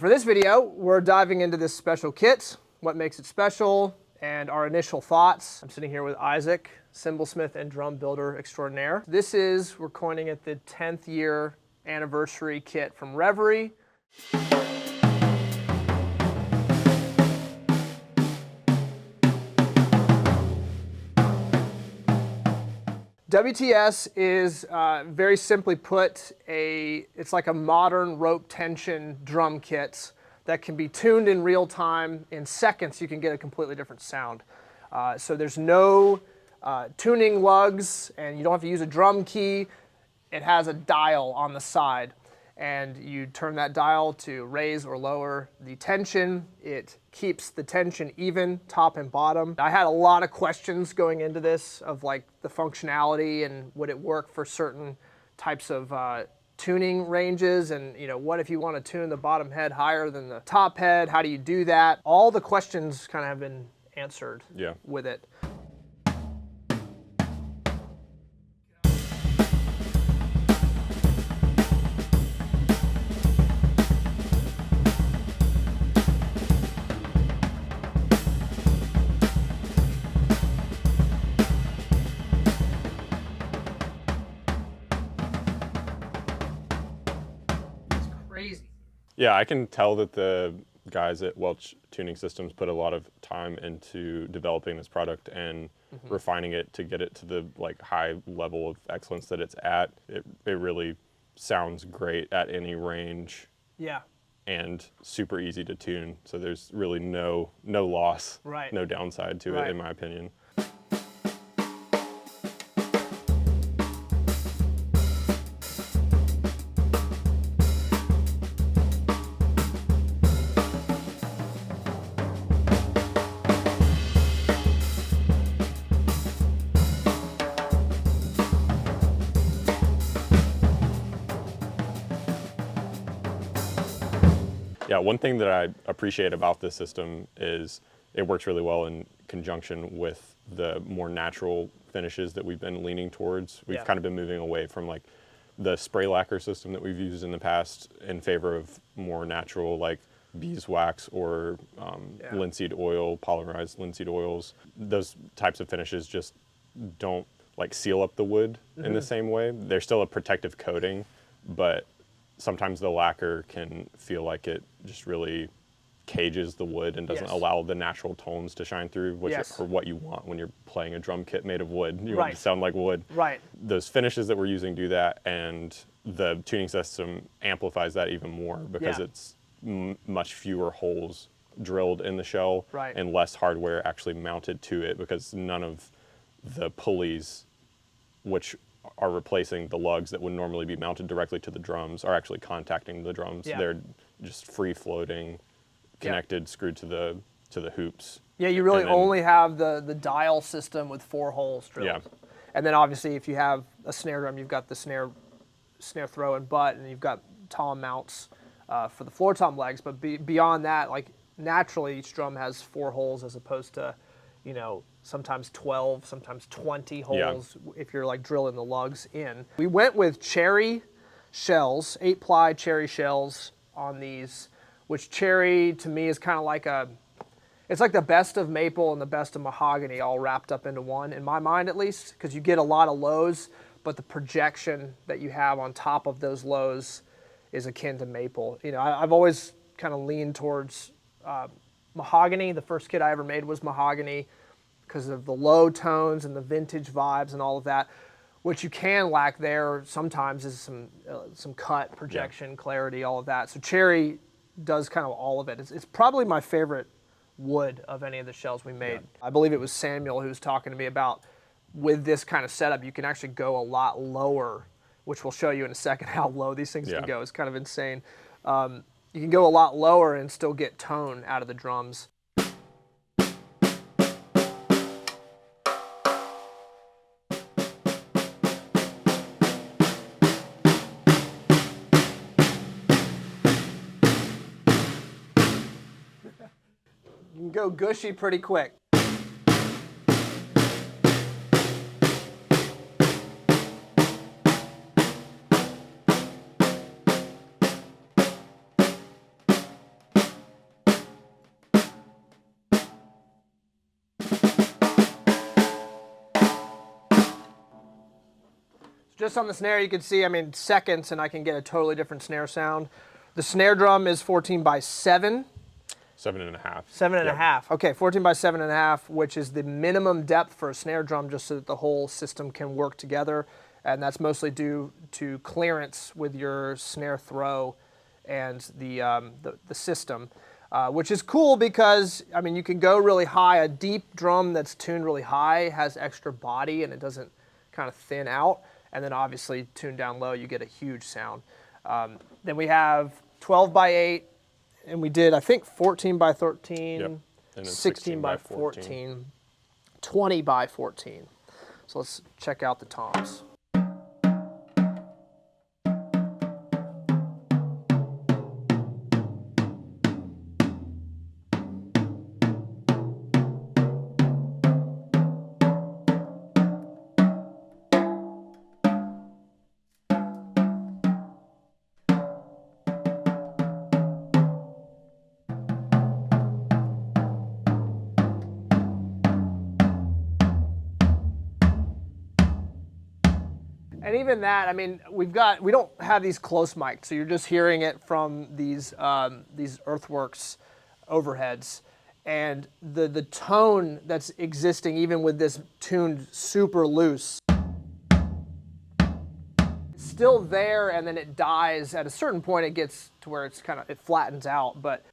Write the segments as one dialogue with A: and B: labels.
A: For this video, we're diving into this special kit, what makes it special, and our initial thoughts. I'm sitting here with Isaac, Cymbalsmith and drum builder extraordinaire. We're coining it the 10th year anniversary kit from Reverie. WTS is, very simply put, it's like a modern rope tension drum kit that can be tuned in real time. In seconds, you can get a completely different sound. So there's no tuning lugs, and you don't have to use a drum key. It has a dial on the side, and you turn that dial to raise or lower the tension. It keeps the tension even, top and bottom. I had a lot of questions going into this of like the functionality and would it work for certain types of tuning ranges, and what if you want to tune the bottom head higher than the top head? How do you do that? All the questions kind of have been answered with it.
B: Yeah, I can tell that the guys at Welch Tuning Systems put a lot of time into developing this product and refining it to get it to the high level of excellence that it's at. It really sounds great at any range.
A: Yeah.
B: And super easy to tune. So there's really no loss, no downside to it, in my opinion. Yeah, one thing that I appreciate about this system is it works really well in conjunction with the more natural finishes that we've been leaning towards. We've kind of been moving away from the spray lacquer system that we've used in the past in favor of more natural like beeswax or linseed oil, polymerized linseed oils. Those types of finishes just don't seal up the wood in the same way. They're still a protective coating, but sometimes the lacquer can feel like it just really cages the wood and doesn't allow the natural tones to shine through, which are what you want when you're playing a drum kit made of wood. You want it to sound like wood. Right. Those finishes that we're using do that, and the tuning system amplifies that even more because it's much fewer holes drilled in the shell and less hardware actually mounted to it, because none of the pulleys, which are replacing the lugs that would normally be mounted directly to the drums, are actually contacting the drums. They're just free floating, connected, screwed to the hoops. Yeah, you really only have the dial system with 4 holes drilled. Yeah. And then obviously if you have a snare drum, you've got the snare throw and butt, and you've got tom mounts for the floor tom legs. But beyond that, naturally each drum has 4 holes as opposed to, sometimes 12, sometimes 20 holes if you're drilling the lugs in. We went with cherry shells, 8-ply cherry shells on these, which cherry to me is kind of it's like the best of maple and the best of mahogany all wrapped up into one, in my mind at least, because you get a lot of lows, but the projection that you have on top of those lows is akin to maple. I've always kind of leaned towards mahogany. The first kit I ever made was mahogany, because of the low tones and the vintage vibes and all of that. What you can lack there sometimes is some cut, projection, clarity, all of that. So cherry does kind of all of it. It's probably my favorite wood of any of the shells we made. I believe it was Samuel who was talking to me about, with this kind of setup, you can actually go a lot lower, which we'll show you in a second how low these things can go. It's kind of insane. You can go a lot lower and still get tone out of the drums. You can go gushy pretty quick.
A: Just on the snare, you can see, I mean, seconds, and I can get a totally different snare sound. The snare drum is 14 by 7.
B: 7.5.
A: 7.5. Okay, 14 by 7.5, which is the minimum depth for a snare drum, just so that the whole system can work together. And that's mostly due to clearance with your snare throw and the system, which is cool because, I mean, you can go really high. A deep drum that's tuned really high has extra body and it doesn't kind of thin out. And then obviously tuned down low, you get a huge sound. Then we have 12 by 8, and we did, I think, 14 by 13,
B: yep. And
A: 16 by 14, 20 by 14. So let's check out the toms. And even that, I mean, we don't have these close mics, so you're just hearing it from these Earthworks overheads. And the tone that's existing, even with this tuned super loose, it's still there, and then it dies. At a certain point, it gets to where it's kind of, it flattens out, but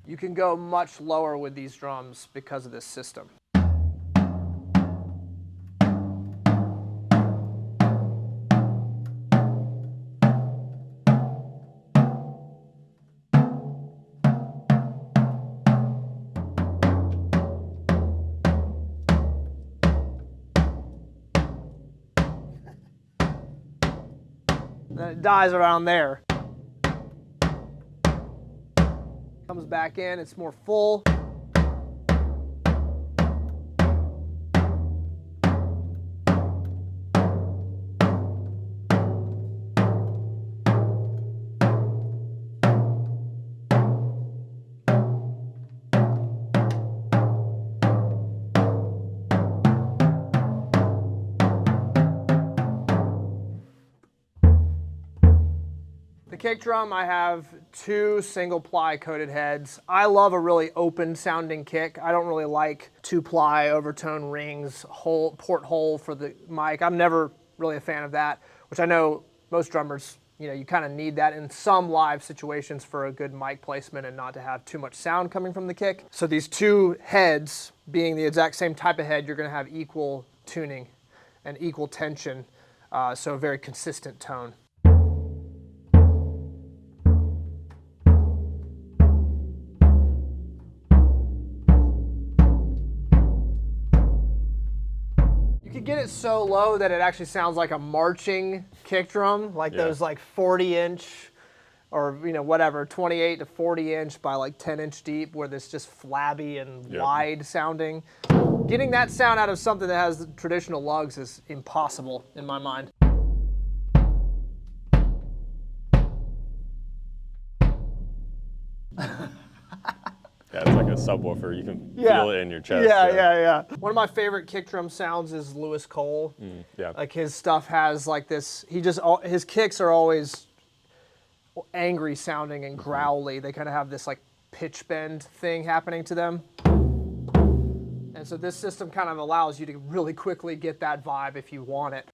A: you can go much lower with these drums because of this system. Then it dies around there. Comes back in, it's more full. The kick drum, I have 2 single ply coated heads. I love a really open sounding kick. I don't really like 2-ply overtone rings, porthole for the mic. I'm never really a fan of that, which I know most drummers, you know, you kind of need that in some live situations for a good mic placement and not to have too much sound coming from the kick. So these 2 heads, being the exact same type of head, you're going to have equal tuning and equal tension, so a very consistent tone. Get it so low that it actually sounds like a marching kick drum, like those like 40-inch or, you know, whatever, 28 to 40-inch by like 10-inch deep, where it's just flabby and wide sounding. Getting that sound out of something that has traditional lugs is impossible in my mind.
B: Yeah, it's like a subwoofer. You can feel it in your chest.
A: Yeah. One of my favorite kick drum sounds is Lewis Cole.
B: Yeah.
A: Like his stuff has like this, his kicks are always angry sounding and growly. They kind of have this like pitch bend thing happening to them. And so this system kind of allows you to really quickly get that vibe if you want it.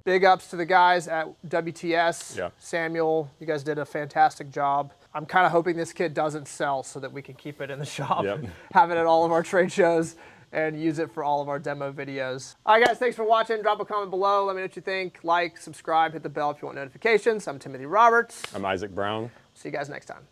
A: Big ups to the guys at WTS.
B: Yeah.
A: Samuel, you guys did a fantastic job. I'm kind of hoping this kit doesn't sell so that we can keep it in the shop, have it at all of our trade shows, and use it for all of our demo videos. All right, guys, thanks for watching. Drop a comment below. Let me know what you think. Like, subscribe, hit the bell if you want notifications. I'm Timothy Roberts.
B: I'm Isaac Brown.
A: See you guys next time.